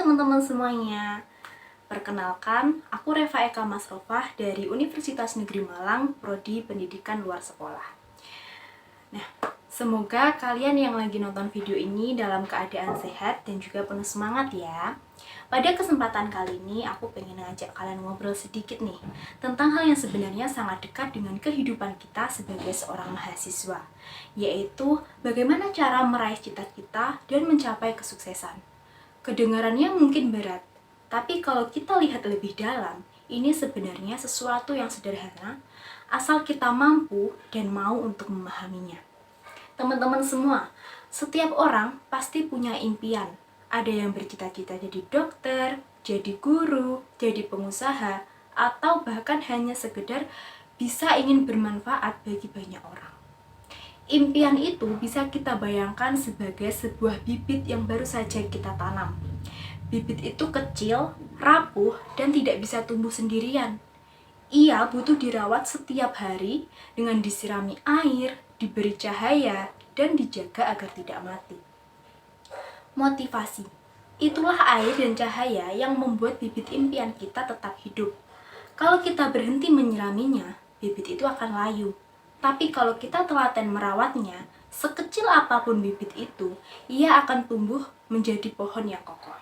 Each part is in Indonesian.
teman-teman semuanya. Perkenalkan, aku Reva Eka Masrofah dari Universitas Negeri Malang, Prodi Pendidikan Luar Sekolah. Nah, semoga kalian yang lagi nonton video ini dalam keadaan sehat dan juga penuh semangat ya. Pada kesempatan kali ini, aku pengen ngajak kalian ngobrol sedikit nih tentang hal yang sebenarnya sangat dekat dengan kehidupan kita sebagai seorang mahasiswa, yaitu bagaimana cara meraih cita-cita dan mencapai kesuksesan. Kedengarannya mungkin berat, tapi kalau kita lihat lebih dalam, ini sebenarnya sesuatu yang sederhana, asal kita mampu dan mau untuk memahaminya. Teman-teman semua, setiap orang pasti punya impian. Ada yang bercita-cita jadi dokter, jadi guru, jadi pengusaha, atau bahkan hanya sekedar bisa ingin bermanfaat bagi banyak orang. Impian itu bisa kita bayangkan sebagai sebuah bibit yang baru saja kita tanam. Bibit itu kecil, rapuh, dan tidak bisa tumbuh sendirian. Ia butuh dirawat setiap hari dengan disirami air, diberi cahaya, dan dijaga agar tidak mati. Motivasi. Itulah air dan cahaya yang membuat bibit impian kita tetap hidup. Kalau kita berhenti menyiraminya, bibit itu akan layu. Tapi kalau kita telaten merawatnya, sekecil apapun bibit itu, ia akan tumbuh menjadi pohon yang kokoh.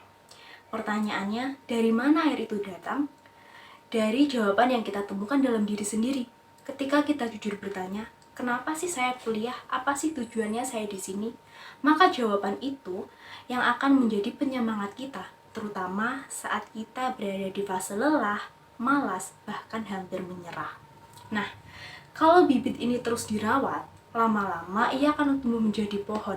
Pertanyaannya, dari mana air itu datang? Dari jawaban yang kita temukan dalam diri sendiri. Ketika kita jujur bertanya, kenapa sih saya kuliah? Apa sih tujuannya saya di sini? Maka jawaban itu yang akan menjadi penyemangat kita, terutama saat kita berada di fase lelah, malas, bahkan hampir menyerah. Nah, kalau bibit ini terus dirawat, lama-lama ia akan tumbuh menjadi pohon.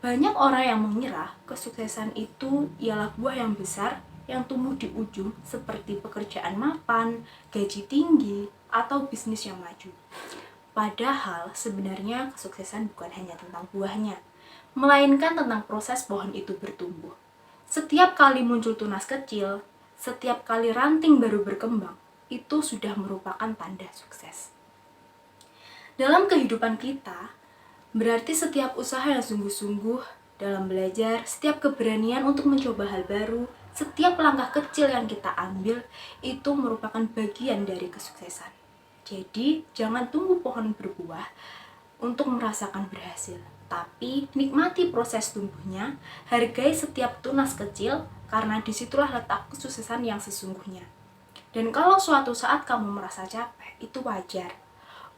Banyak orang yang mengira kesuksesan itu ialah buah yang besar yang tumbuh di ujung seperti pekerjaan mapan, gaji tinggi, atau bisnis yang maju. Padahal sebenarnya kesuksesan bukan hanya tentang buahnya, melainkan tentang proses pohon itu bertumbuh. Setiap kali muncul tunas kecil, setiap kali ranting baru berkembang, itu sudah merupakan tanda sukses. Dalam kehidupan kita, berarti setiap usaha yang sungguh-sungguh dalam belajar, setiap keberanian untuk mencoba hal baru, setiap langkah kecil yang kita ambil, itu merupakan bagian dari kesuksesan. Jadi, jangan tunggu pohon berbuah untuk merasakan berhasil, tapi nikmati proses tumbuhnya, hargai setiap tunas kecil, karena disitulah letak kesuksesan yang sesungguhnya. Dan kalau suatu saat kamu merasa capek, itu wajar.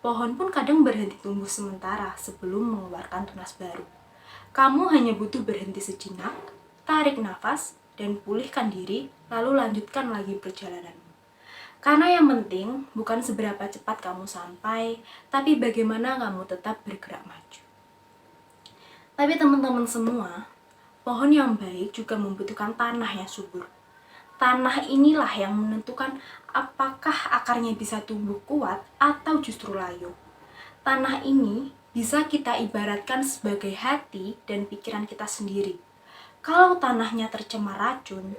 Pohon pun kadang berhenti tumbuh sementara sebelum mengeluarkan tunas baru. Kamu hanya butuh berhenti sejenak, tarik nafas, dan pulihkan diri, lalu lanjutkan lagi perjalananmu. Karena yang penting bukan seberapa cepat kamu sampai, tapi bagaimana kamu tetap bergerak maju. Tapi teman-teman semua, pohon yang baik juga membutuhkan tanah yang subur. Tanah inilah yang menentukan apakah akarnya bisa tumbuh kuat atau justru layu. Tanah ini bisa kita ibaratkan sebagai hati dan pikiran kita sendiri. Kalau tanahnya tercemar racun,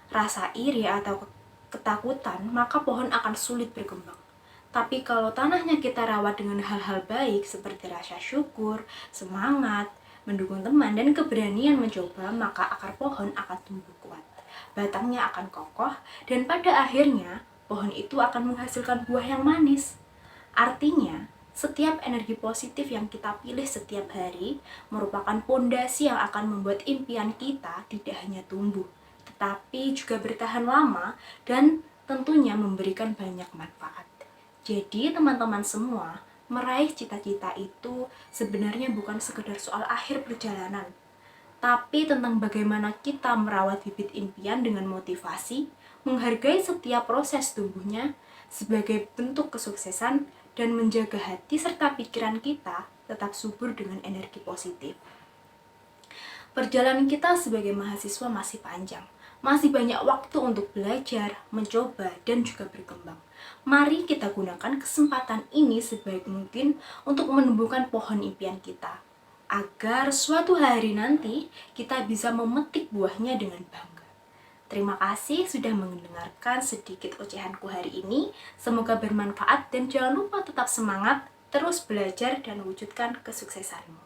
rasa iri atau ketakutan, maka pohon akan sulit berkembang. Tapi kalau tanahnya kita rawat dengan hal-hal baik seperti rasa syukur, semangat, mendukung teman, dan keberanian mencoba, maka akar pohon akan tumbuh kuat. Batangnya akan kokoh, dan pada akhirnya pohon itu akan menghasilkan buah yang manis. Artinya, setiap energi positif yang kita pilih setiap hari merupakan pondasi yang akan membuat impian kita tidak hanya tumbuh, tetapi juga bertahan lama dan tentunya memberikan banyak manfaat. Jadi teman-teman semua, meraih cita-cita itu sebenarnya bukan sekedar soal akhir perjalanan, tapi tentang bagaimana kita merawat bibit impian dengan motivasi, menghargai setiap proses tumbuhnya sebagai bentuk kesuksesan, dan menjaga hati serta pikiran kita tetap subur dengan energi positif. Perjalanan kita sebagai mahasiswa masih panjang, masih banyak waktu untuk belajar, mencoba, dan juga berkembang. Mari kita gunakan kesempatan ini sebaik mungkin untuk menumbuhkan pohon impian kita, agar suatu hari nanti kita bisa memetik buahnya dengan bangga. Terima kasih sudah mendengarkan sedikit ocehanku hari ini. Semoga bermanfaat dan jangan lupa tetap semangat, terus belajar dan wujudkan kesuksesanmu.